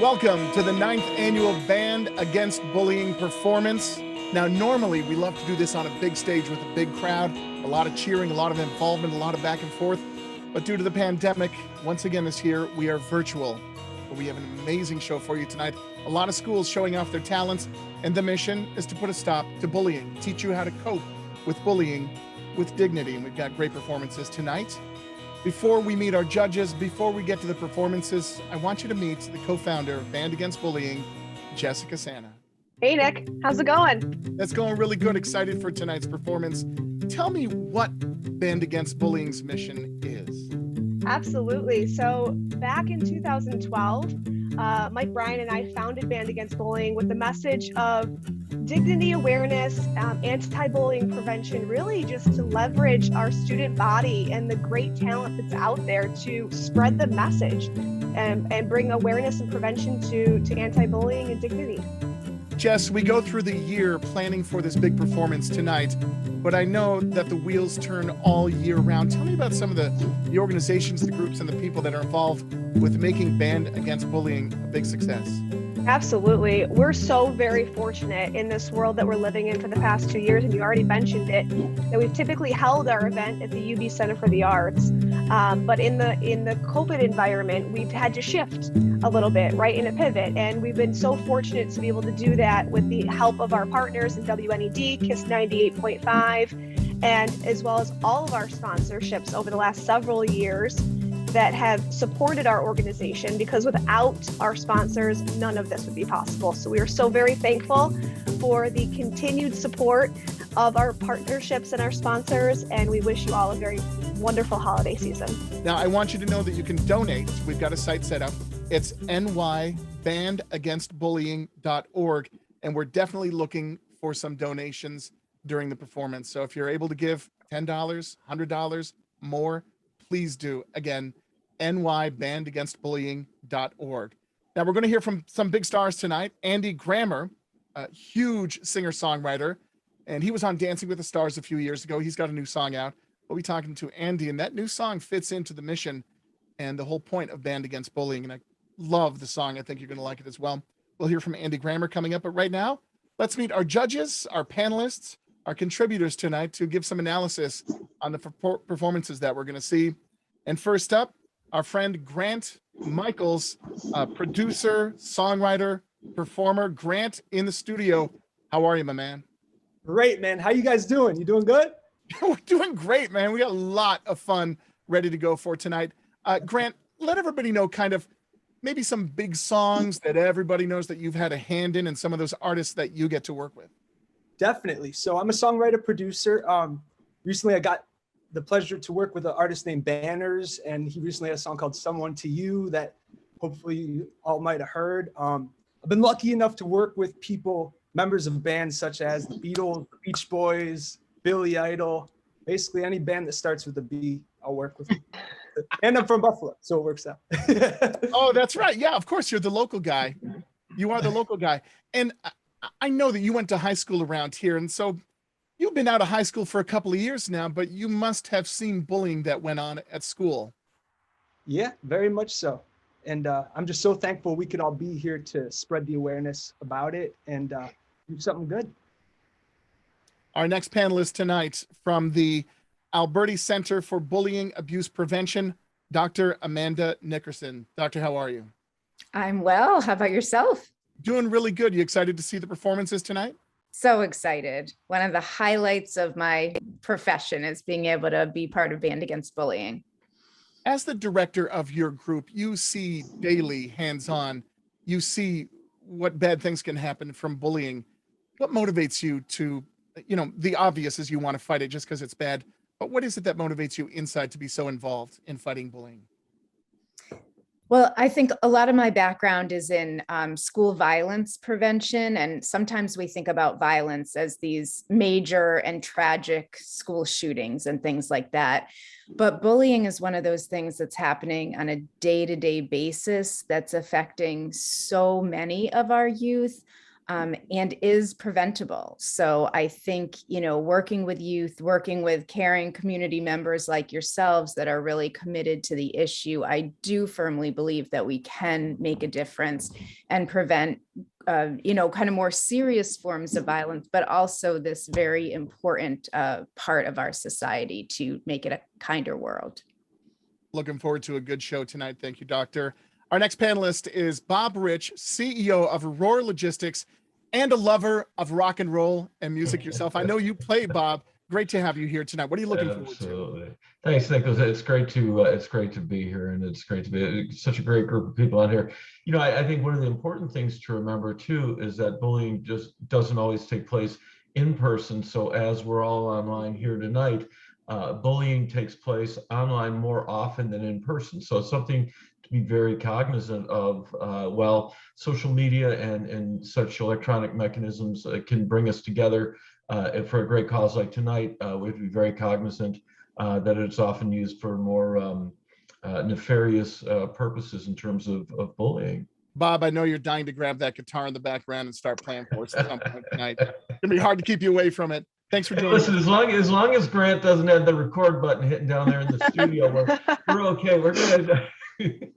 Welcome to the 9th annual Band Against Bullying performance. Now, normally we love to do this on a big stage with a big crowd, a lot of cheering, a lot of involvement, a lot of back and forth. But due to the pandemic, once again this year, we are virtual. But we have an amazing show for you tonight. A lot of schools showing off their talents, and the mission is to put a stop to bullying, teach you how to cope with bullying with dignity. And we've got great performances tonight. Before we meet our judges, before we get to the performances, I want you to meet the co-founder of Band Against Bullying, Jessica Santa. Hey, Nick. How's it going? That's going really good. Excited for tonight's performance. Tell me what Band Against Bullying's mission is. Absolutely. So back in 2012, Mike Bryan and I founded Band Against Bullying with the message of dignity awareness, anti-bullying prevention, really just to leverage our student body and the great talent that's out there to spread the message and bring awareness and prevention to anti-bullying and dignity. Jess, we go through the year planning for this big performance tonight, but I know that the wheels turn all year round. Tell me about some of the organizations, the groups, and the people that are involved with making Band Against Bullying a big success. Absolutely. We're so very fortunate in this world that we're living in for the past 2 years, and you already mentioned it, that we've typically held our event at the UB Center for the Arts. But in the COVID environment, we've had to shift a little bit, right, in a pivot. And we've been so fortunate to be able to do that with the help of our partners in WNED, KISS 98.5, and as well as all of our sponsorships over the last several years that have supported our organization, because without our sponsors, none of this would be possible. So we are so very thankful for the continued support of our partnerships and our sponsors, and we wish you all a very wonderful holiday season. Now, I want you to know that you can donate. We've got a site set up. It's nybandagainstbullying.org, and we're definitely looking for some donations during the performance. So if you're able to give $10, $100 more, please do. Again, nybandagainstbullying.org. Now, we're going to hear from some big stars tonight. Andy Grammer, a huge singer-songwriter, and he was on Dancing with the Stars a few years ago. He's got a new song out. We'll be talking to Andy, and that new song fits into the mission and the whole point of Band Against Bullying, and I love the song. I think you're going to like it as well. We'll hear from Andy Grammer coming up, but right now, let's meet our judges, our panelists, our contributors tonight to give some analysis on the performances that we're going to see. And first up, our friend Grant Michaels, producer, songwriter, performer. Grant in the studio. How are you, my man? Great, man. How you guys doing? You doing good? We're doing great, man. We got a lot of fun ready to go for tonight. Grant, let everybody know kind of maybe some big songs that everybody knows that you've had a hand in, and some of those artists that you get to work with. Definitely. So I'm a songwriter, producer. Recently I got the pleasure to work with an artist named Banners, and he recently had a song called Someone to You that hopefully you all might have heard. I've been lucky enough to work with people, members of bands such as the Beatles, the Beach Boys, Billy Idol, basically any band that starts with a B, I'll work with. And I'm from Buffalo, so it works out. Oh, that's right. Yeah, of course, you're the local guy. You are the local guy. And I know that you went to high school around here, and so you've been out of high school for a couple of years now, but you must have seen bullying that went on at school. Yeah, very much so. And I'm just so thankful we could all be here to spread the awareness about it and do something good. Our next panelist tonight from the Alberti Center for Bullying Abuse Prevention, Dr. Amanda Nickerson. Doctor, how are you? I'm well. How about yourself? Doing really good. You excited to see the performances tonight? So excited. One of the highlights of my profession is being able to be part of Band Against Bullying. As the director of your group, you see daily hands-on, you see what bad things can happen from bullying. What motivates you to, the obvious is you want to fight it just because it's bad, but what is it that motivates you inside to be so involved in fighting bullying? Well, I think a lot of my background is in school violence prevention, and sometimes we think about violence as these major and tragic school shootings and things like that. But bullying is one of those things that's happening on a day-to-day basis that's affecting so many of our youth. and is preventable. So I think, working with youth, working with caring community members like yourselves that are really committed to the issue, I do firmly believe that we can make a difference and prevent, kind of more serious forms of violence, but also this very important part of our society to make it a kinder world. Looking forward to a good show tonight. Thank you, Doctor. Our next panelist is Bob Rich, CEO of Aurora Logistics and a lover of rock and roll and music yourself. I know you play, Bob. Great to have you here tonight. What are you looking forward to? Absolutely. Thanks, Nicholas. It's great to be here, and it's great to be such a great group of people on here. I think one of the important things to remember too is that bullying just doesn't always take place in person. So as we're all online here tonight, bullying takes place online more often than in person. So it's something to be very cognizant of. While social media and such electronic mechanisms can bring us together for a great cause like tonight, we have to be very cognizant that it's often used for more nefarious purposes in terms of bullying. Bob, I know you're dying to grab that guitar in the background and start playing for us at some point tonight. It's gonna be hard to keep you away from it. Thanks for joining us. Listen, as long as Grant doesn't have the record button hitting down there in the studio, we're okay. We're good. We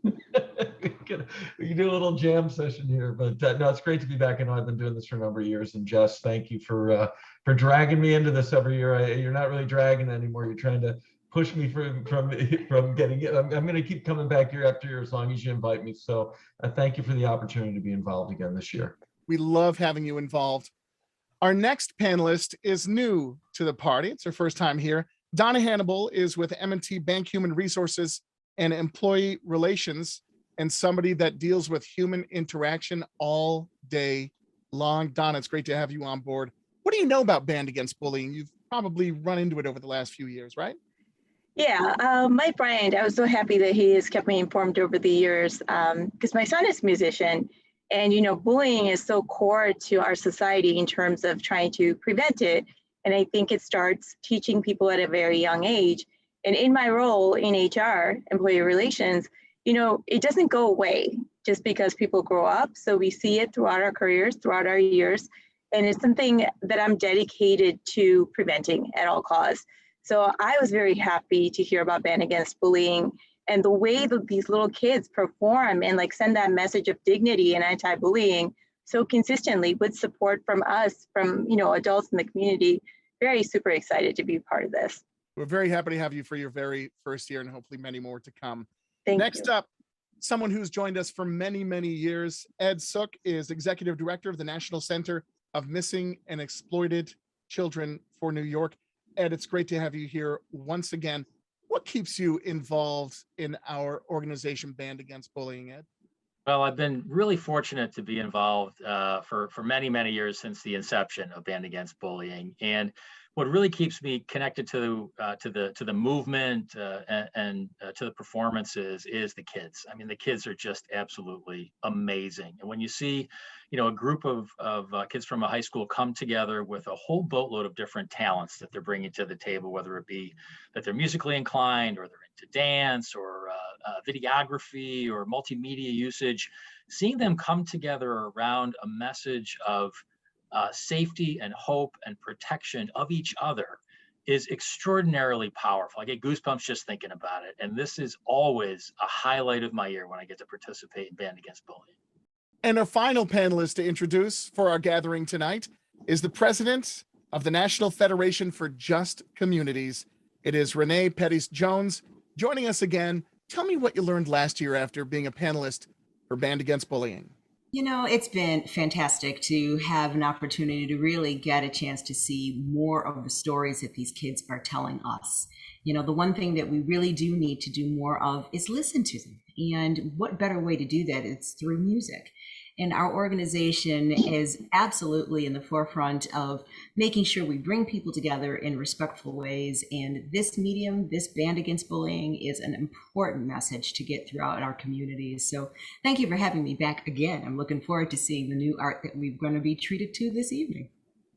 can do a little jam session here, but no, it's great to be back. I know I've been doing this for a number of years, and Jess, thank you for dragging me into this every year. You're not really dragging anymore. You're trying to push me from getting it. I'm going to keep coming back year after year as long as you invite me. So thank you for the opportunity to be involved again this year. We love having you involved. Our next panelist is new to the party. It's her first time here. Donna Hannibal is with M&T Bank Human Resources and Employee Relations, and somebody that deals with human interaction all day long. Donna, it's great to have you on board. What do you know about Band Against Bullying? You've probably run into it over the last few years, right? Yeah, Mike Bryant, I was so happy that he has kept me informed over the years because my son is a musician, and bullying is so core to our society in terms of trying to prevent it. And I think it starts teaching people at a very young age. And in my role in HR, employee relations, it doesn't go away just because people grow up. So we see it throughout our careers, throughout our years. And it's something that I'm dedicated to preventing at all costs. So I was very happy to hear about Band Against Bullying and the way that these little kids perform and send that message of dignity and anti-bullying so consistently with support from us, from adults in the community. Very super excited to be part of this. We're very happy to have you for your very first year and hopefully many more to come. Next up, someone who's joined us for many, many years. Ed Sook is Executive Director of the National Center of Missing and Exploited Children for New York. Ed, it's great to have you here once again. What keeps you involved in our organization, Band Against Bullying, Ed? Well, I've been really fortunate to be involved for many, many years since the inception of Band Against Bullying. And what really keeps me connected to the movement and to the performances is the kids. I mean, the kids are just absolutely amazing. And when you see, a group of kids from a high school come together with a whole boatload of different talents that they're bringing to the table, whether it be that they're musically inclined or they're into dance or videography or multimedia usage, seeing them come together around a message of safety and hope and protection of each other is extraordinarily powerful. I get goosebumps just thinking about it. And this is always a highlight of my year when I get to participate in Band Against Bullying. And our final panelist to introduce for our gathering tonight is the president of the National Federation for Just Communities. It is Renee Pettis-Jones joining us again. Tell me what you learned last year after being a panelist for Band Against Bullying. It's been fantastic to have an opportunity to really get a chance to see more of the stories that these kids are telling us. The one thing that we really do need to do more of is listen to them. And what better way to do that is through music. And our organization is absolutely in the forefront of making sure we bring people together in respectful ways. And this medium, this Band Against Bullying, is an important message to get throughout our communities. So thank you for having me back again. I'm looking forward to seeing the new art that we're going to be treated to this evening.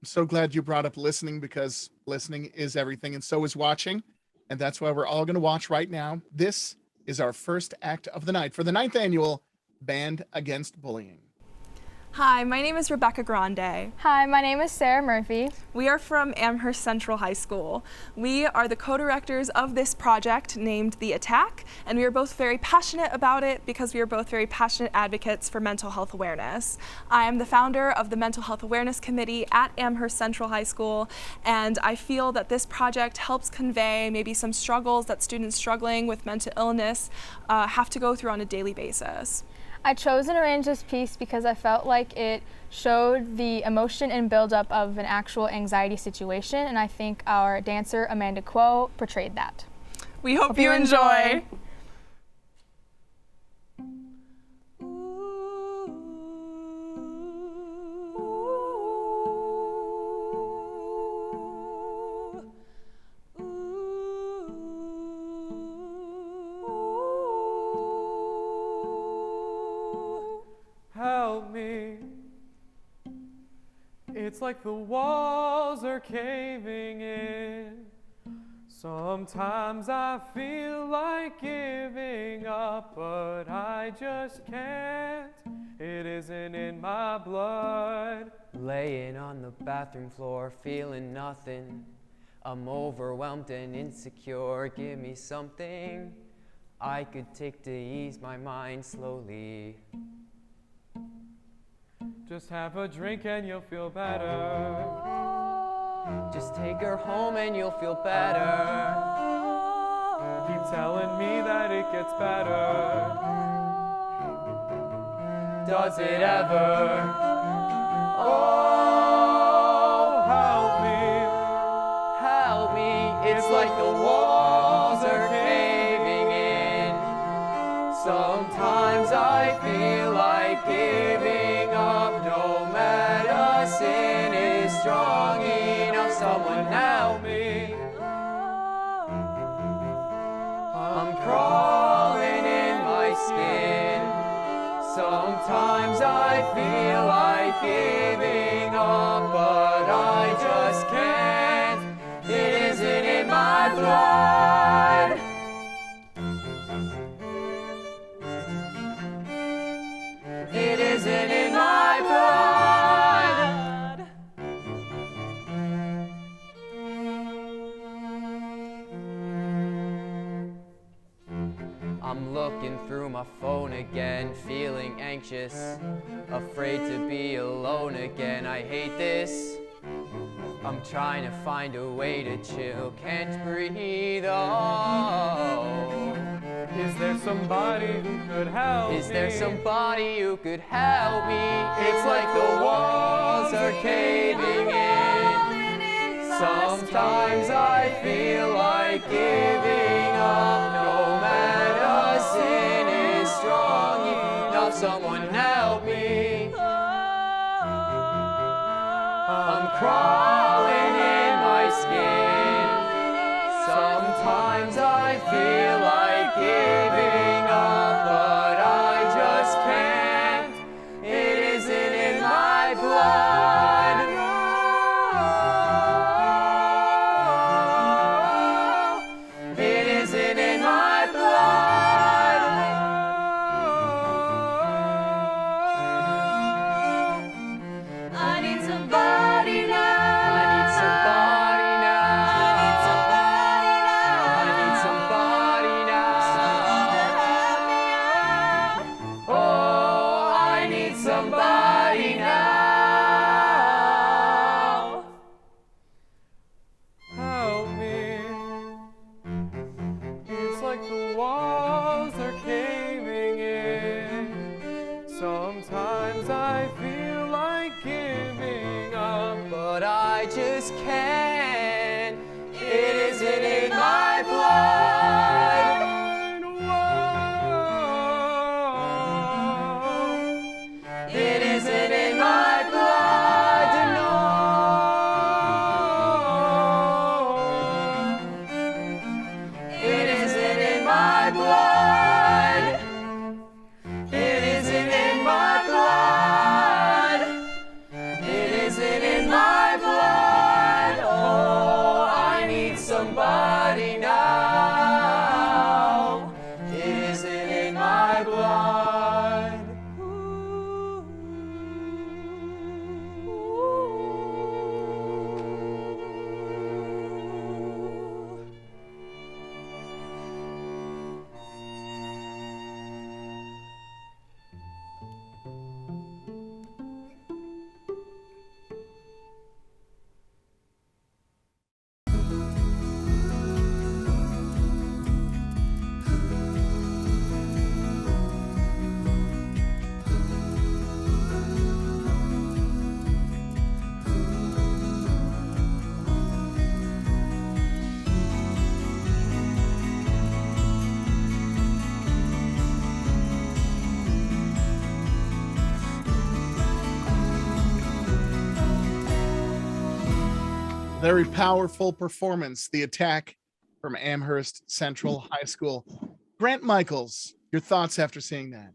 I'm so glad you brought up listening, because listening is everything, and so is watching. And that's why we're all going to watch right now. This is our first act of the night for the 9th annual Band Against Bullying. Hi, my name is Rebecca Grande. Hi, my name is Sarah Murphy. We are from Amherst Central High School. We are the co-directors of this project named The Attack, and we are both very passionate about it because we are both very passionate advocates for mental health awareness. I am the founder of the Mental Health Awareness Committee at Amherst Central High School, and I feel that this project helps convey maybe some struggles that students struggling with mental illness have to go through on a daily basis. I chose and arranged this piece because I felt like it showed the emotion and buildup of an actual anxiety situation, and I think our dancer Amanda Quo portrayed that. We hope you enjoy. Help me. It's like the walls are caving in. Sometimes I feel like giving up, but I just can't. It isn't in my blood. Laying on the bathroom floor, feeling nothing. I'm overwhelmed and insecure. Give me something I could take to ease my mind slowly. Just have a drink and you'll feel better. Just take her home and you'll feel better. Keep telling me that it gets better. Does it ever? Oh, help me. Help me. It's like the walls are caving in. Sometimes I feel like giving up. No medicine is strong enough. Someone help me. I'm crawling in my skin. Sometimes I feel like giving up, but I just can't. It isn't in my blood. It isn't in my blood. I'm looking through my phone again, feeling anxious, afraid to be alone again. I hate this. I'm trying to find a way to chill, can't breathe. Oh. Is there somebody who could help me? Is there somebody who could help me? It's like the walls are caving in. Sometimes I feel like giving up. No medicine is strong enough. Someone help me. I'm crawling in my skin. Sometimes I feel like giving up, but I just can't. It isn't in my blood. It isn't in my blood. I need somebody now. I need somebody now. I need somebody now. Oh, I need somebody now. Help me. It's like the walls are caving in. Sometimes I feel like giving up, But I just can't. It isn't in my blood. It isn't in my blood to know. It isn't in my blood. It isn't in my blood. It isn't in my blood. Very powerful performance, The Attack from Amherst Central High School. Grant Michaels, your thoughts after seeing that?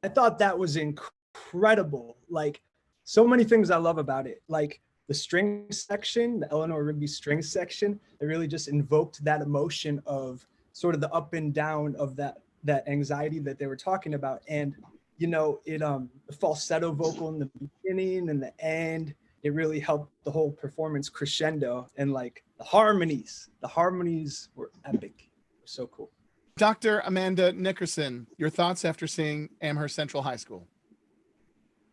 I thought that was incredible. Like, so many things I love about it. Like the string section, the Eleanor Rigby string section, it really just invoked that emotion of sort of the up and down of that anxiety that they were talking about. And, you know, the falsetto vocal in the beginning and the end, it really helped the whole performance crescendo. And like the harmonies were epic. So cool. Dr. Amanda Nickerson, your thoughts after seeing Amherst Central High School?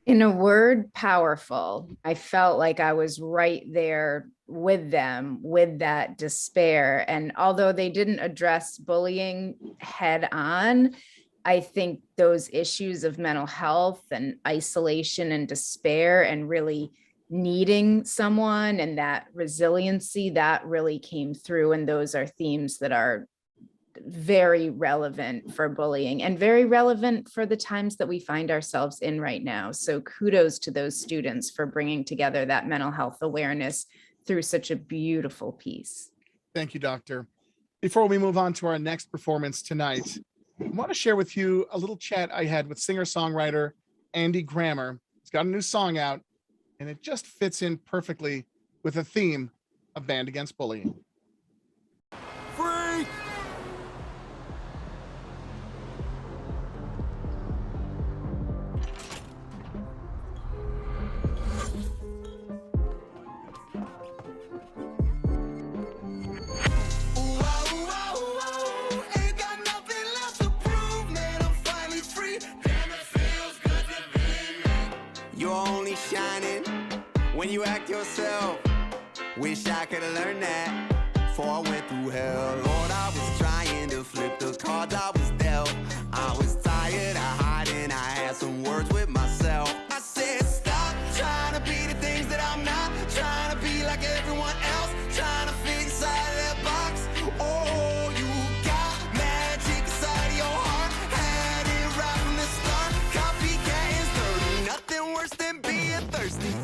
In a word, powerful. I felt like I was right there with them, with that despair. And although they didn't address bullying head on, I think those issues of mental health and isolation and despair and really needing someone and that resiliency, that really came through. And those are themes that are very relevant for bullying and very relevant for the times that we find ourselves in right now. So kudos to those students for bringing together that mental health awareness through such a beautiful piece. Thank you, Doctor. Before we move on to our next performance tonight, I want to share with you a little chat I had with singer-songwriter Andy Grammer. He's got a new song out, and it just fits in perfectly with the theme of Band Against Bullying. Freak! When you act yourself, wish I could have learned that before I went through hell. Lord, I was trying to flip the cards I was dealt. I was tired of hiding, I had some words with myself. I said, stop trying to be the things that I'm not, trying to be like everyone else, trying to fit inside of that box. Oh, you got magic inside of your heart, had it right from the start. Copycat is dirty, nothing worse than being thirsty.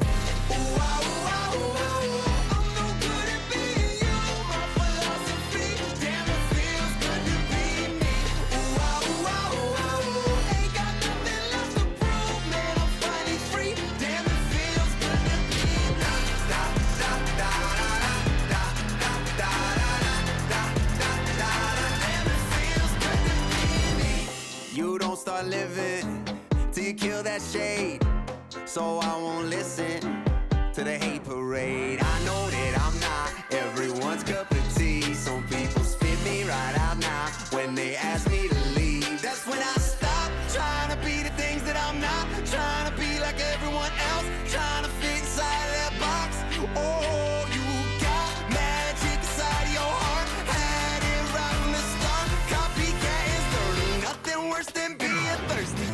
You don't start living till you kill that shade. So I won't listen to the hate parade. I know that I'm not everyone's cup of tea. Some people spit me right out now when they ask me to leave. That's when I stop trying to be the things that I'm not, trying to be like everyone else, trying to fit inside of that box. Oh, you got magic inside of your heart, had it right from the start. Copycat is dirty, nothing worse than being thirsty.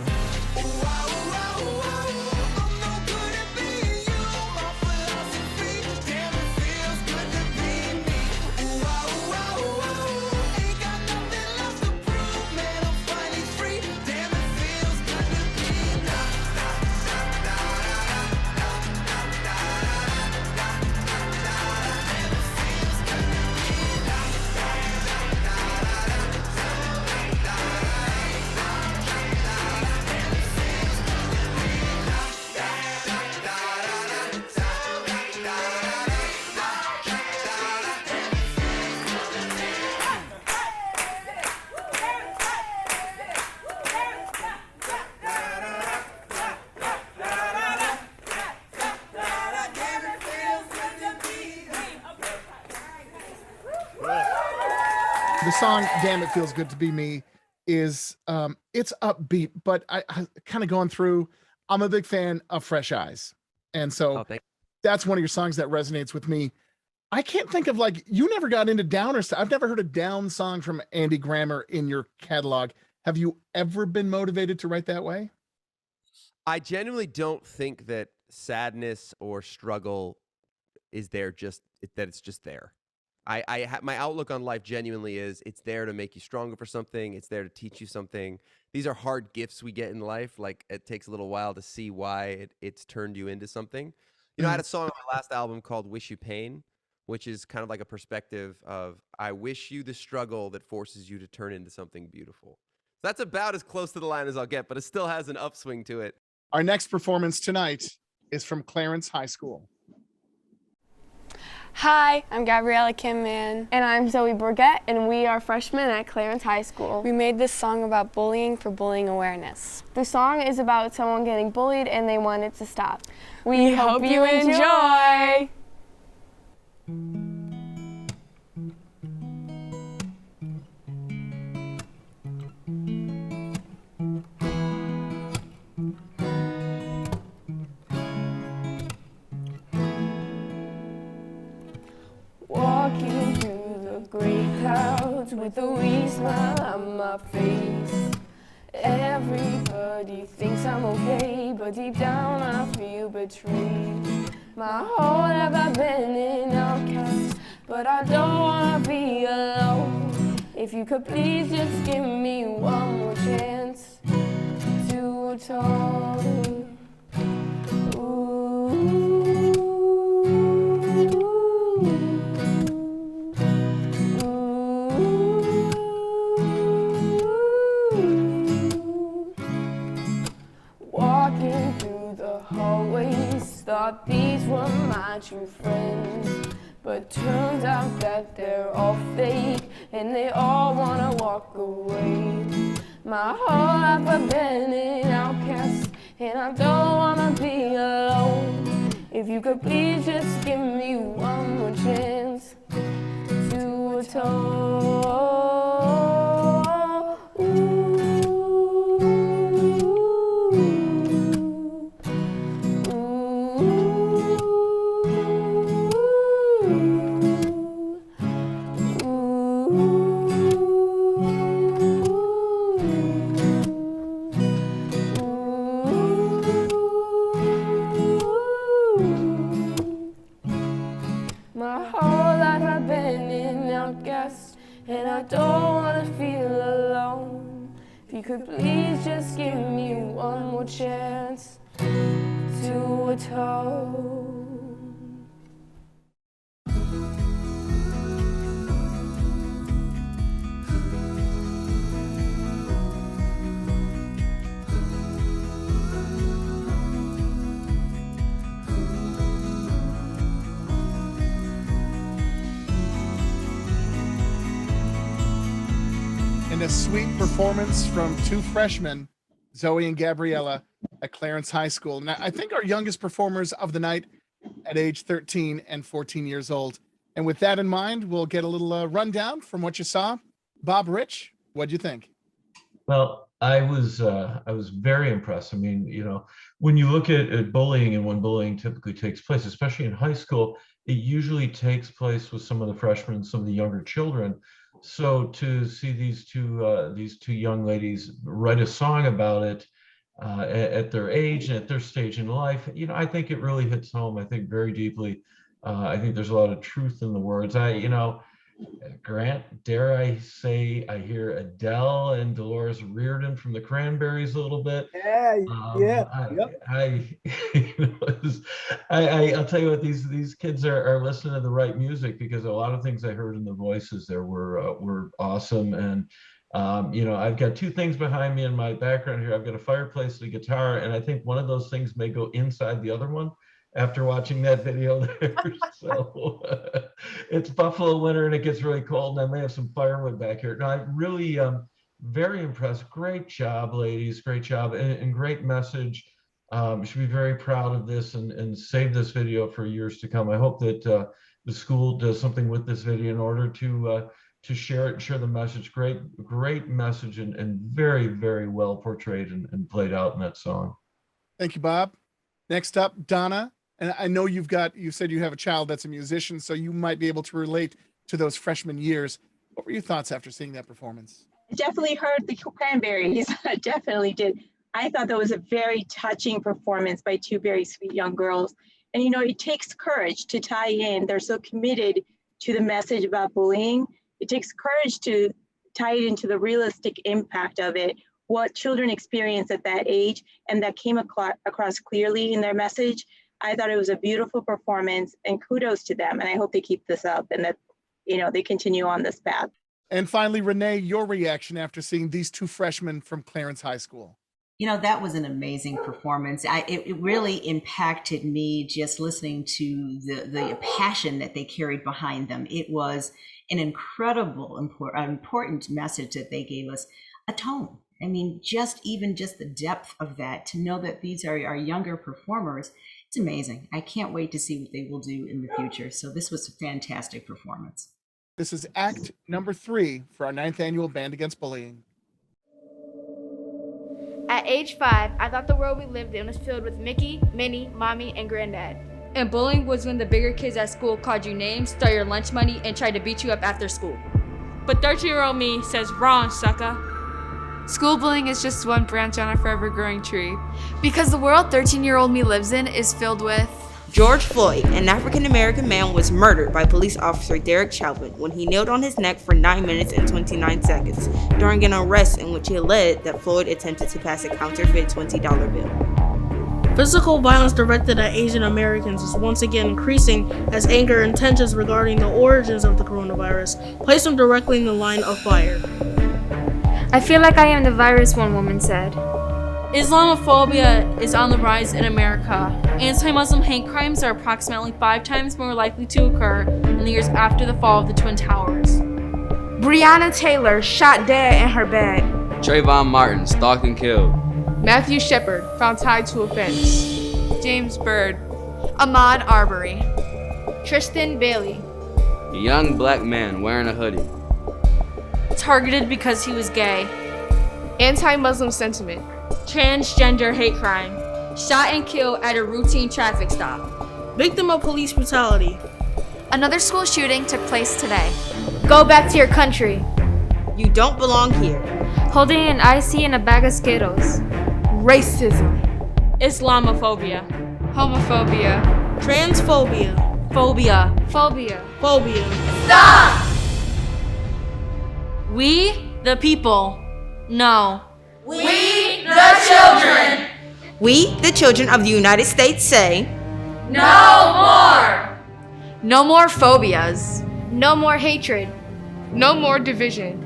The song "Damn It Feels Good to Be Me" is it's upbeat, but I kind of going through. I'm a big fan of Fresh Eyes, and so that's one of your songs that resonates with me. I can't think of, like, you never got into downer stuff. I've never heard a down song from Andy Grammer in your catalog. Have you ever been motivated to write that way? I genuinely don't think that sadness or struggle is there that it's just there. My outlook on life genuinely is it's there to make you stronger for something. It's there to teach you something. These are hard gifts we get in life. Like, it takes a little while to see why it's turned you into something. You know, I had a song on my last album called Wish You Pain, which is kind of like a perspective of, I wish you the struggle that forces you to turn into something beautiful. That's about as close to the line as I'll get, but it still has an upswing to it. Our next performance tonight is from Clarence High School. Hi, I'm Gabriella Kimman. And I'm Zoe Bourget, and we are freshmen at Clarence High School. We made this song about bullying for bullying awareness. The song is about someone getting bullied and they want it to stop. We hope you enjoy! Walking through the gray clouds with a wee smile on my face. Everybody thinks I'm okay, but deep down I feel betrayed. My whole life I've been an outcast, but I don't wanna be alone. If you could please just give me one more chance to atone. Walking through the hallways, thought these were my true friends, but turns out that they're all fake and they all wanna walk away. My whole life I've been an outcast and I don't wanna be alone. If you could please just give me one more chance to atone. My whole life I've been an outcast, and I don't wanna feel alone. If you could please just give me one more chance to atone. And a sweet performance from two freshmen, Zoe and Gabriella, at Clarence High School. And I think our youngest performers of the night at age 13 and 14 years old. And with that in mind, we'll get a little rundown from what you saw. Bob, Rich, what'd you think? Well, I was very impressed. I mean, you know, when you look at bullying and when bullying typically takes place, especially in high school, it usually takes place with some of the freshmen, some of the younger children. So to see these two young ladies write a song about it at their age and at their stage in life, you know, I think it really hits home. I think very deeply. I think there's a lot of truth in the words. Grant, dare I say, I hear Adele and Dolores Reardon from the Cranberries a little bit. I'll tell you what, these kids are listening to the right music, because a lot of things I heard in the voices there were awesome. And I've got two things behind me in my background here. I've got a fireplace and a guitar, and I think one of those things may go inside the other one after watching that video there. So it's Buffalo winter and it gets really cold, and I may have some firewood back here. No, I'm really very impressed. Great job, ladies. Great job, and great message. You should be very proud of this and save this video for years to come. I hope that the school does something with this video in order to share it and share the message. Great message, and very, very well portrayed and played out in that song. Thank you, Bob. Next up, Donna. And I know you said you have a child that's a musician, so you might be able to relate to those freshman years. What were your thoughts after seeing that performance? I definitely heard the Cranberries. I definitely did. I thought that was a very touching performance by two very sweet young girls. And, it takes courage to tie in. They're so committed to the message about bullying. It takes courage to tie it into the realistic impact of it, what children experience at that age, and that came across clearly in their message. I thought it was a beautiful performance, and kudos to them. And I hope they keep this up and that, they continue on this path. And finally, Renee, your reaction after seeing these two freshmen from Clarence High School. That was an amazing performance. It really impacted me just listening to the passion that they carried behind them. It was an incredible, important message that they gave us, a tone. I mean, just the depth of that, to know that these are our younger performers, it's amazing. I can't wait to see what they will do in the future. So this was a fantastic performance. This is act number 3 for our 9th annual Band Against Bullying. At age 5, I thought the world we lived in was filled with Mickey, Minnie, Mommy, and Granddad. And bullying was when the bigger kids at school called you names, stole your lunch money, and tried to beat you up after school. But 13-year-old me says, wrong, sucker. School bullying is just one branch on a forever growing tree. Because the world 13-year-old me lives in is filled with George Floyd, an African-American man, was murdered by police officer Derek Chauvin when he knelt on his neck for 9 minutes and 29 seconds during an arrest in which he alleged that Floyd attempted to pass a counterfeit $20 bill. Physical violence directed at Asian Americans is once again increasing as anger and tensions regarding the origins of the coronavirus place them directly in the line of fire. I feel like I am the virus, one woman said. Islamophobia is on the rise in America. Anti-Muslim hate crimes are approximately 5 times more likely to occur in the years after the fall of the Twin Towers. Breonna Taylor shot dead in her bed. Trayvon Martin stalked and killed. Matthew Shepard found tied to a fence. James Byrd. Ahmaud Arbery. Tristan Bailey. A young black man wearing a hoodie. Targeted because he was gay. Anti-Muslim sentiment. Transgender hate crime. Shot and killed at a routine traffic stop. Victim of police brutality. Another school shooting took place today. Go back to your country. You don't belong here. Holding an IC and a bag of Skittles. Racism. Islamophobia. Homophobia. Transphobia. Phobia. Phobia. Phobia. Stop! We, the people, know. We, the children. We, the children of the United States, say, no more! No more phobias. No more hatred. No more division.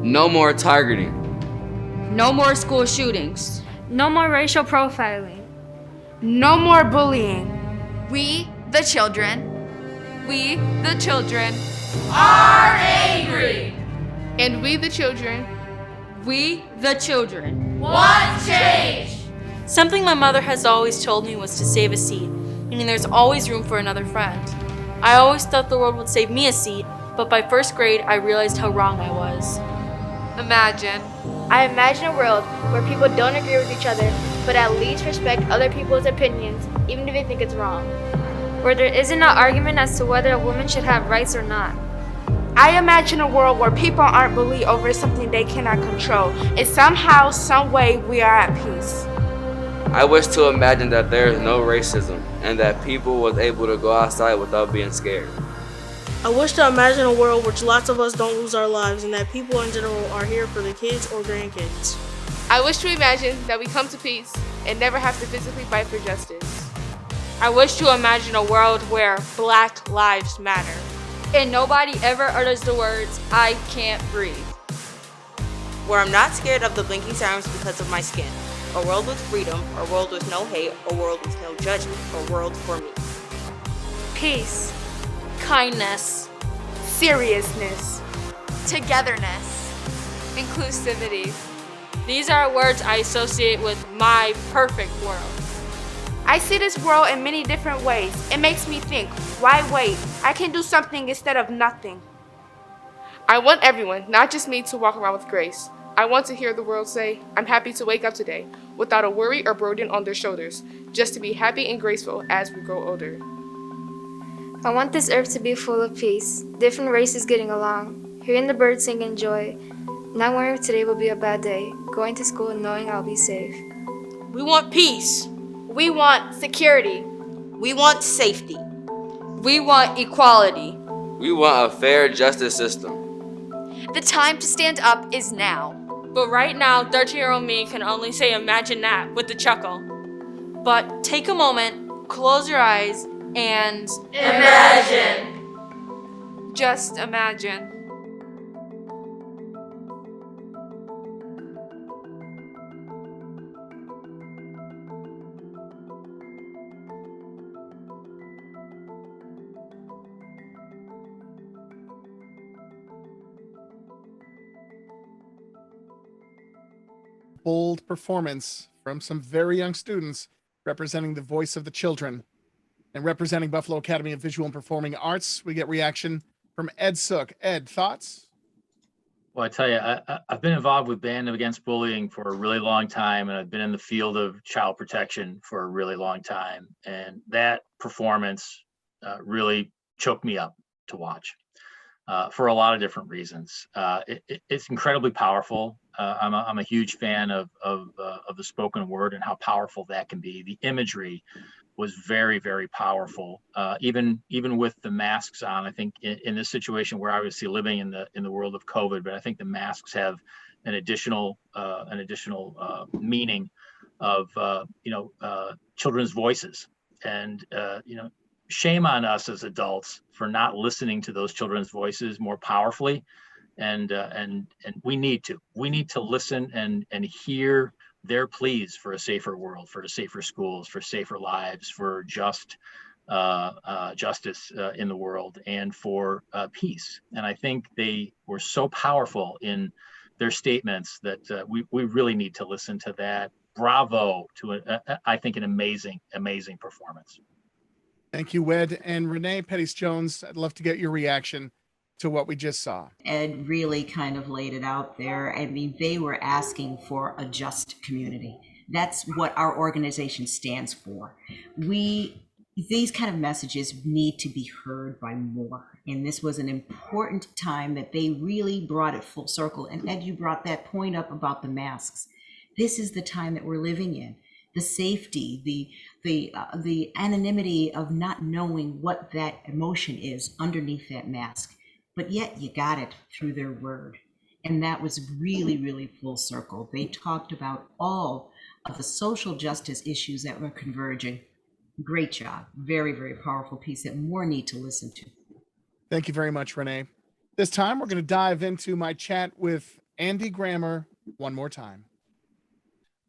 No more targeting. No more school shootings. No more racial profiling. No more bullying. We, the children. We, the children, are angry. And we, the children, we, the children, want change. Something my mother has always told me was to save a seat, meaning there's always room for another friend. I always thought the world would save me a seat, but by first grade, I realized how wrong I was. Imagine. I imagine a world where people don't agree with each other, but at least respect other people's opinions, even if they think it's wrong. Where there isn't an argument as to whether a woman should have rights or not. I imagine a world where people aren't bullied over something they cannot control, and somehow, some way, we are at peace. I wish to imagine that there is no racism and that people was able to go outside without being scared. I wish to imagine a world which lots of us don't lose our lives and that people in general are here for their kids or grandkids. I wish to imagine that we come to peace and never have to physically fight for justice. I wish to imagine a world where Black Lives Matter. And nobody ever utters the words, I can't breathe. Where I'm not scared of the blinking sirens because of my skin. A world with freedom, a world with no hate, a world with no judgment, a world for me. Peace, kindness, seriousness, togetherness, inclusivity. These are words I associate with my perfect world. I see this world in many different ways. It makes me think, why wait? I can do something instead of nothing. I want everyone, not just me, to walk around with grace. I want to hear the world say, I'm happy to wake up today, without a worry or burden on their shoulders, just to be happy and graceful as we grow older. I want this earth to be full of peace, different races getting along, hearing the birds sing in joy, not worrying if today will be a bad day, going to school knowing I'll be safe. We want peace. We want security. We want safety. We want equality. We want a fair justice system. The time to stand up is now. But right now, 13-year-old me can only say imagine that with a chuckle. But take a moment, close your eyes and Imagine. just imagine. Bold performance from some very young students representing the voice of the children. And representing Buffalo Academy of Visual and Performing Arts, we get reaction from Ed Sook. Ed, thoughts? Well, I tell you, I've been involved with Band Against Bullying for a really long time, and I've been in the field of child protection for a really long time. And that performance really choked me up to watch for a lot of different reasons. It's incredibly powerful. I'm a huge fan of the spoken word and how powerful that can be. The imagery was very, very powerful. Even with the masks on, I think in this situation, we're obviously living in the world of COVID, but I think the masks have an additional meaning of children's voices, and shame on us as adults for not listening to those children's voices more powerfully, and we need to listen and hear their pleas for a safer world, for safer schools, for safer lives, for justice in the world, and for peace. And I think they were so powerful in their statements that we really need to listen to that. Bravo to I think an amazing performance. Thank you, Wed. And Renee Pettis-Jones, I'd love to get your reaction to what we just saw. Ed really kind of laid it out there. I mean, they were asking for a just community. That's what our organization stands for. These kind of messages need to be heard by more. And this was an important time that they really brought it full circle. And Ed, you brought that point up about the masks. This is the time that we're living in. The safety, the anonymity of not knowing what that emotion is underneath that mask. But yet you got it through their word. And that was really, really full circle. They talked about all of the social justice issues that were converging. Great job. Very, very powerful piece that more need to listen to. Thank you very much, Renee. This time, we're going to dive into my chat with Andy Grammer one more time.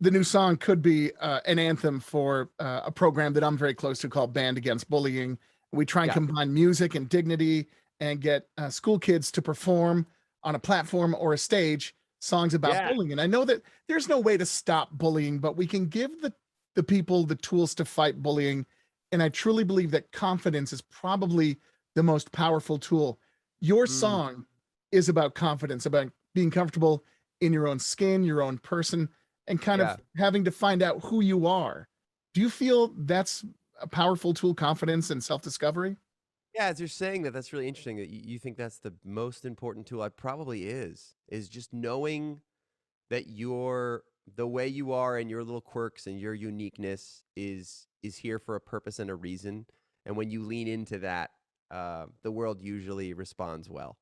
The new song could be an anthem for a program that I'm very close to called Band Against Bullying. We try and combine music and dignity and get school kids to perform on a platform or a stage songs about bullying. And I know that there's no way to stop bullying, but we can give the people the tools to fight bullying. And I truly believe that confidence is probably the most powerful tool. Your song is about confidence, about being comfortable in your own skin, your own person, and kind of having to find out who you are. Do you feel that's a powerful tool, confidence and self-discovery? Yeah, as you're saying that, that's really interesting that you think that's the most important tool. It probably is just knowing that the way you are and your little quirks and your uniqueness is here for a purpose and a reason. And when you lean into that, the world usually responds well.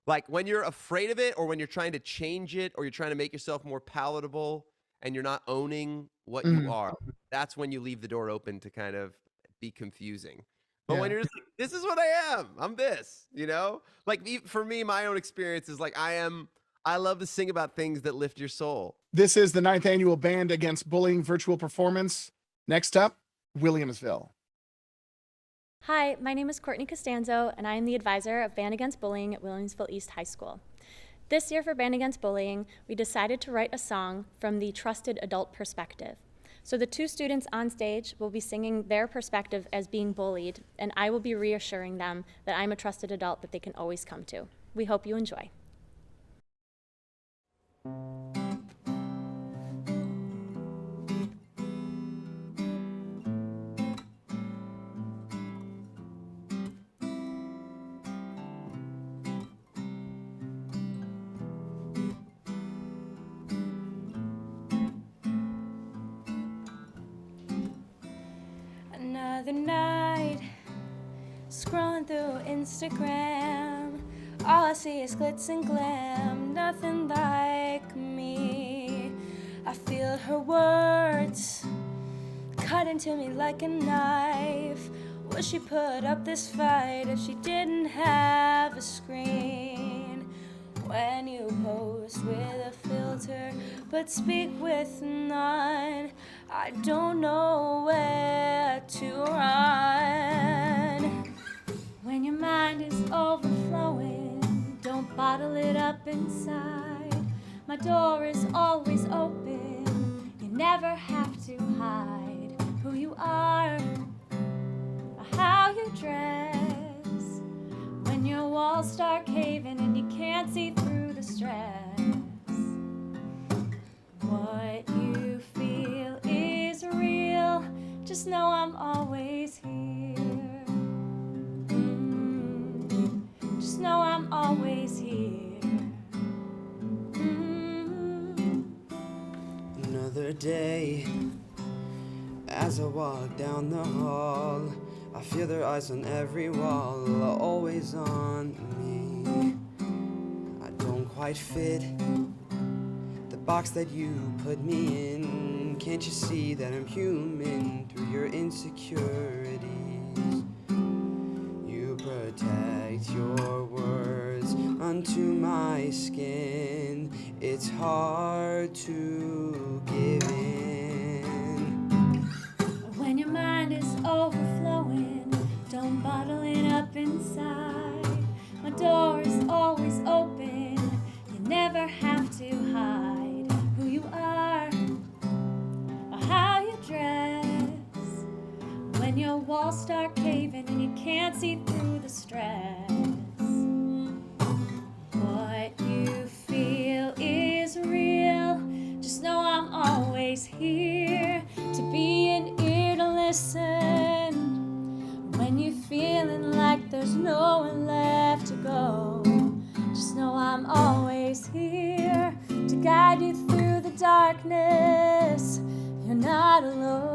Like when you're afraid of it, or when you're trying to change it, or you're trying to make yourself more palatable and you're not owning what you are, that's when you leave the door open to kind of be confusing. But when you're just like, this is what I am, I'm this, like for me, my own experience is like, I love to sing about things that lift your soul. This is the 9th annual Band Against Bullying virtual performance. Next up, Williamsville. Hi, my name is Courtney Costanzo, and I am the advisor of Band Against Bullying at Williamsville East High School. This year for Band Against Bullying, we decided to write a song from the trusted adult perspective. So the two students on stage will be singing their perspective as being bullied, and I will be reassuring them that I'm a trusted adult that they can always come to. We hope you enjoy. Another night, scrolling through Instagram, all I see is glitz and glam, nothing like me. I feel her words cutting into me like a knife. Would she put up this fight if she didn't have a screen? When you post with a filter but speak with none, I don't know where to run. When your mind is overflowing, don't bottle it up inside. My door is always open. You never have to hide who you are or how you dress. When your walls start caving and you can't see through the stress. What you feel is real. Just know I'm always here. Just know I'm always here. Another day, as I walk down the hall, I feel their eyes on every wall, always on me. I don't quite fit the box that you put me in. Can't you see that I'm human through your insecurities? You protect your words unto my skin. It's hard to give in. When your mind is overflowing, don't bottle it up inside. My door is always open. You never have to hide who you are or how you dress. When your walls start caving and you can't see through the stress. What you feel is real. Just know I'm always here to be an ear to listen. When you're feeling like there's nowhere left to go, just know I'm always here to guide you through the darkness. You're not alone.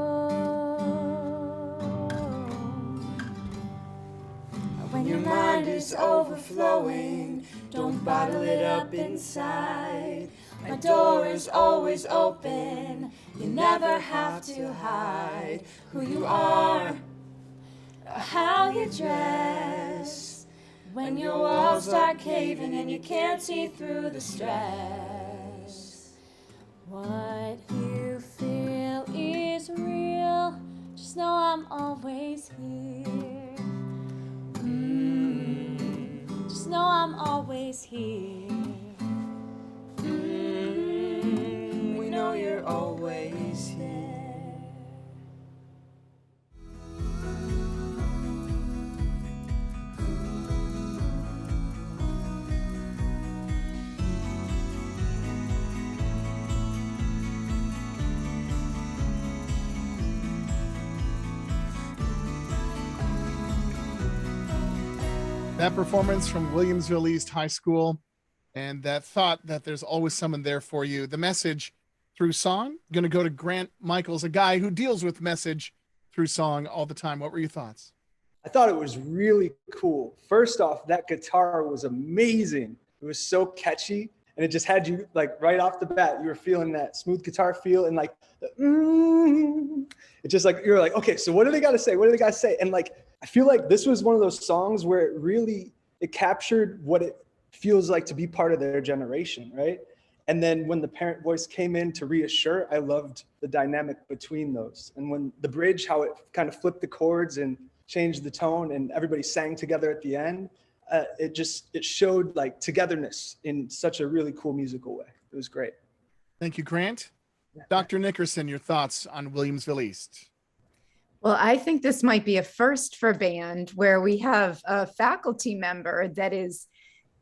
When your mind is overflowing, don't bottle it up inside. My door is always open. You never have to hide who you are or how you dress. When your walls start caving and you can't see through the stress. What you feel is real. Just know I'm always here. Just know I'm always here. We know you're always here. That performance from Williamsville East High School and that thought that there's always someone there for you. The message through song, going to go to Grant Michaels, a guy who deals with message through song all the time. What were your thoughts? I thought it was really cool. First off, that guitar was amazing. It was so catchy, and it just had you like right off the bat, you were feeling that smooth guitar feel, and like, it just like, you're like, okay, so what do they got to say? What do they got to say? And like, I feel like this was one of those songs where it captured what it feels like to be part of their generation, right? And then when the parent voice came in to reassure, I loved the dynamic between those. And when the bridge, how it kind of flipped the chords and changed the tone and everybody sang together at the end, it showed like togetherness in such a really cool musical way. It was great. Thank you, Grant. Dr. Nickerson, your thoughts on Williamsville East? Well, I think this might be a first for band where we have a faculty member that is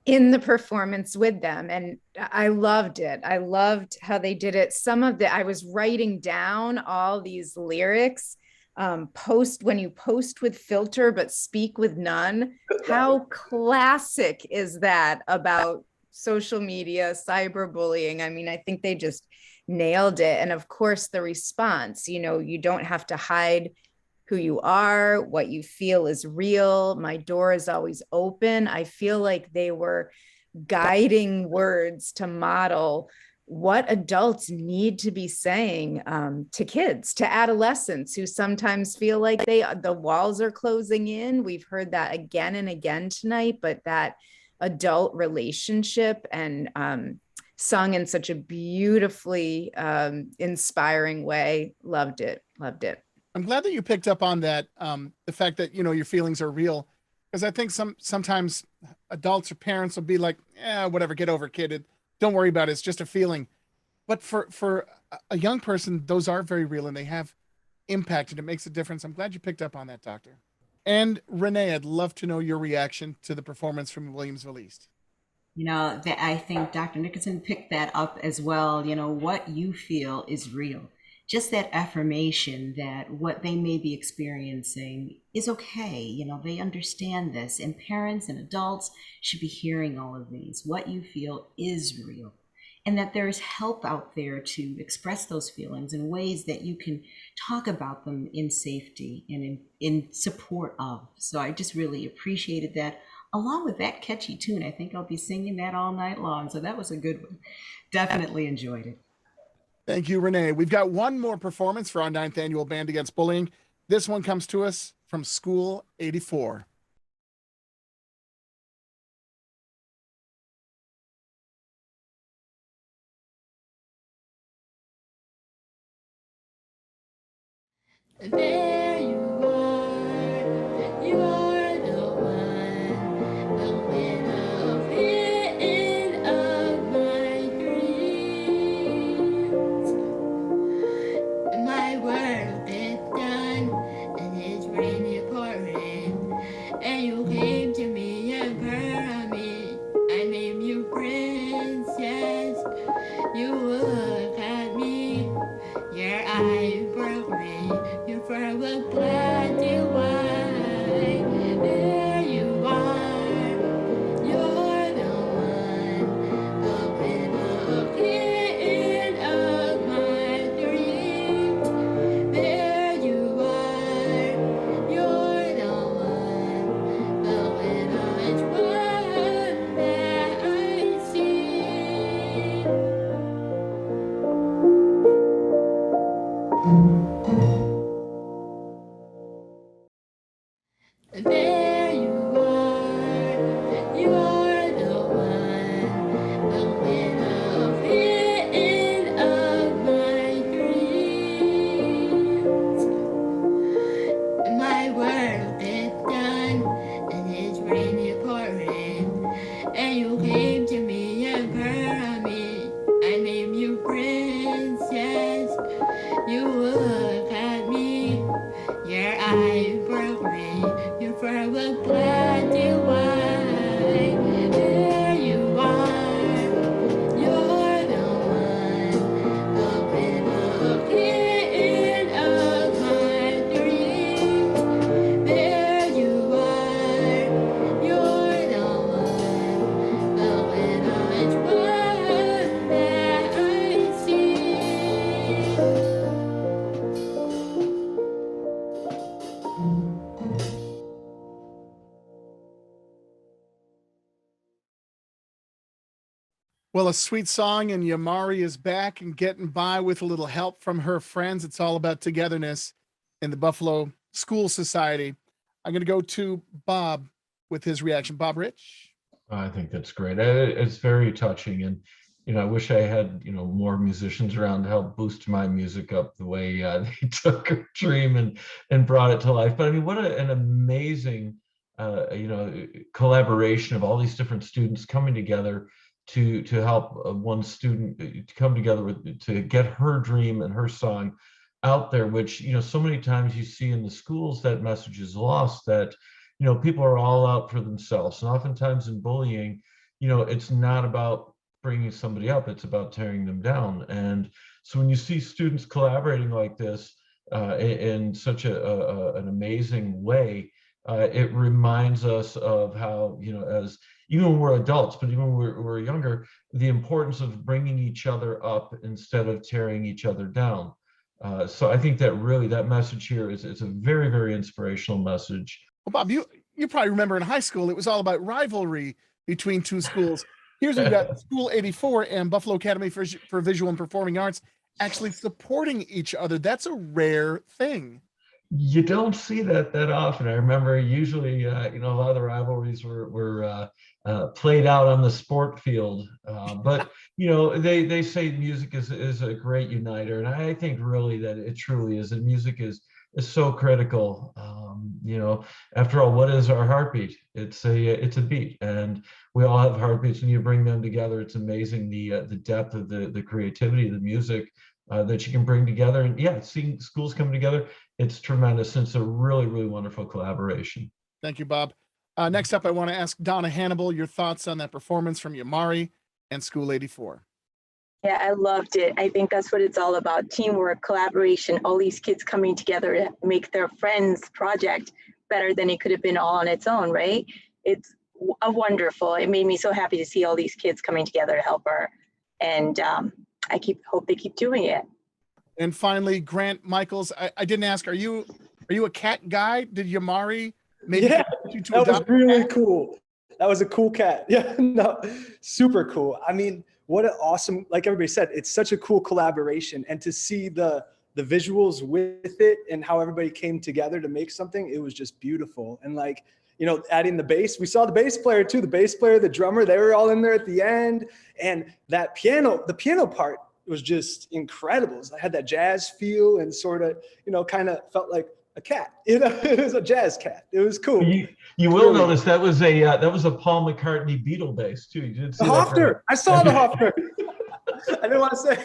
in the performance with them. And I loved it. I loved how they did it. I was writing down all these lyrics, when you post with filter, but speak with none. How classic is that about social media, cyberbullying? I mean, I think they just nailed it. And of course, the response, you don't have to hide who you are, what you feel is real. My door is always open. I feel like they were guiding words to model what adults need to be saying to kids, to adolescents who sometimes feel like the walls are closing in. We've heard that again and again tonight, but that adult relationship and sung in such a beautifully inspiring way. Loved it. I'm glad that you picked up on that. The fact that, your feelings are real, because I think sometimes adults or parents will be like, whatever, get over it, kid. Don't worry about it. It's just a feeling. But for a young person, those are very real and they have impact and it makes a difference. I'm glad you picked up on that, Doctor. And Renee, I'd love to know your reaction to the performance from Williamsville East. I think Dr. Nicholson picked that up as well. What you feel is real. Just that affirmation that what they may be experiencing is okay. They understand this, and parents and adults should be hearing all of these. What you feel is real, and that there's help out there to express those feelings in ways that you can talk about them in safety and in support of. So I just really appreciated that, along with that catchy tune. I think I'll be singing that all night long. So that was a good one. Definitely enjoyed it. Thank you, Renee. We've got one more performance for our 9th annual Band Against Bullying. This one comes to us from School 84. There you are, you are the one, the winner of it of my dreams. My world is done, and it's really pouring, and you came to me and pyramid. I named you princess, you look at me, your eyes broke me. You're forever glad you are. There you are. You're the one, the winner, kid of my dreams. There you are. You're the one, the winner is one that I see. There you are, you are the one, the winner of it of my dreams. My world is done, and it's really pouring, and you came to me and pyramid. I named you princess, you look at me, your eyes broke me. You're forever glad you are. There you are. You're the one, the winner, kid of my dreams. There you are. You're the one, the winner is one that I see. Well, a sweet song, and Yamari is back and getting by with a little help from her friends. It's all about togetherness in the Buffalo School Society. I'm going to go to Bob with his reaction. Bob Rich. I think that's great. It's very touching, and I wish I had more musicians around to help boost my music up the way they took a dream and brought it to life. But I mean, what an amazing collaboration of all these different students coming together to help one student to come together to get her dream and her song out there, which so many times you see in the schools that message is lost, that people are all out for themselves, and oftentimes in bullying it's not about bringing somebody up, it's about tearing them down. And so when you see students collaborating like this in such an amazing way, it reminds us of how as even when we're adults, but even when we're younger, the importance of bringing each other up instead of tearing each other down. So I think that really that message here is a very, very inspirational message. Well, Bob, you probably remember in high school, it was all about rivalry between two schools. Here's what we got: School 84 and Buffalo Academy for Visual and Performing Arts actually supporting each other. That's a rare thing. You don't see that often. I remember usually, a lot of the rivalries were played out on the sport field. But they say music is a great uniter, and I think really that it truly is. And music is so critical. After all, what is our heartbeat? It's a beat, and we all have heartbeats. When you bring them together, it's amazing the depth of the creativity of the music that you can bring together. And seeing schools come together, it's tremendous. It's a really, really wonderful collaboration. Thank you, Bob. Next up, I want to ask Donna Hannibal your thoughts on that performance from Yamari and School 84. Yeah, I loved it. I think that's what it's all about: teamwork, collaboration, all these kids coming together to make their friends' project better than it could have been all on its own, right? It's a wonderful. It made me so happy to see all these kids coming together to help her. And I hope they keep doing it. And finally, Grant Michaels, I didn't ask, are you a cat guy? Did Yamari maybe get you to that was adopt a really cat? cool. That was a cool cat. Yeah, no, super cool. I mean, what an awesome, like everybody said, it's such a cool collaboration. And to see the visuals with it and how everybody came together to make something, it was just beautiful. And adding the bass, we saw the bass player too, the bass player, the drummer, they were all in there at the end. And the piano part was just incredible. I had that jazz feel and sort of, kind of felt like a cat. It was a jazz cat. It was cool. You will notice that was a Paul McCartney Beatle bass too. You did see the Hofner. I saw the Hofner. I didn't want to say.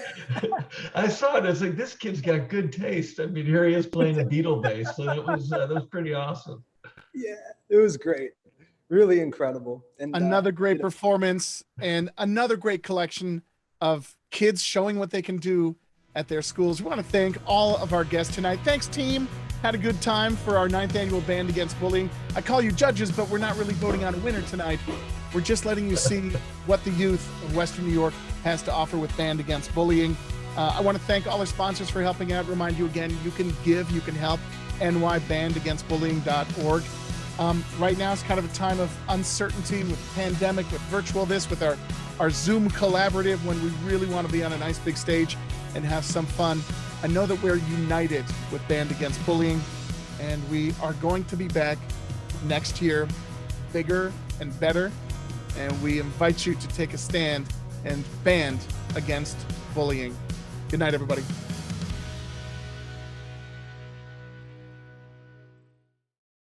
I saw it. It's like, this kid's got good taste. I mean, here he is playing a Beatle bass. So that was pretty awesome. Yeah, it was great. Really incredible. And another great performance and another great collection of kids showing what they can do at their schools. We want to thank all of our guests tonight. Thanks, team. Had a good time for our 9th annual Band Against Bullying. I call you judges, but we're not really voting on a winner tonight. We're just letting you see what the youth of Western New York has to offer with Band Against Bullying. I want to thank all our sponsors for helping out. Remind you again, you can give, you can help. nybandagainstbullying.org. Right now it's kind of a time of uncertainty with the pandemic, with virtual with our Zoom collaborative, when we really want to be on a nice big stage and have some fun. I know that we're united with Band Against Bullying, and we are going to be back next year, bigger and better, and we invite you to take a stand and band against bullying. Good night, everybody.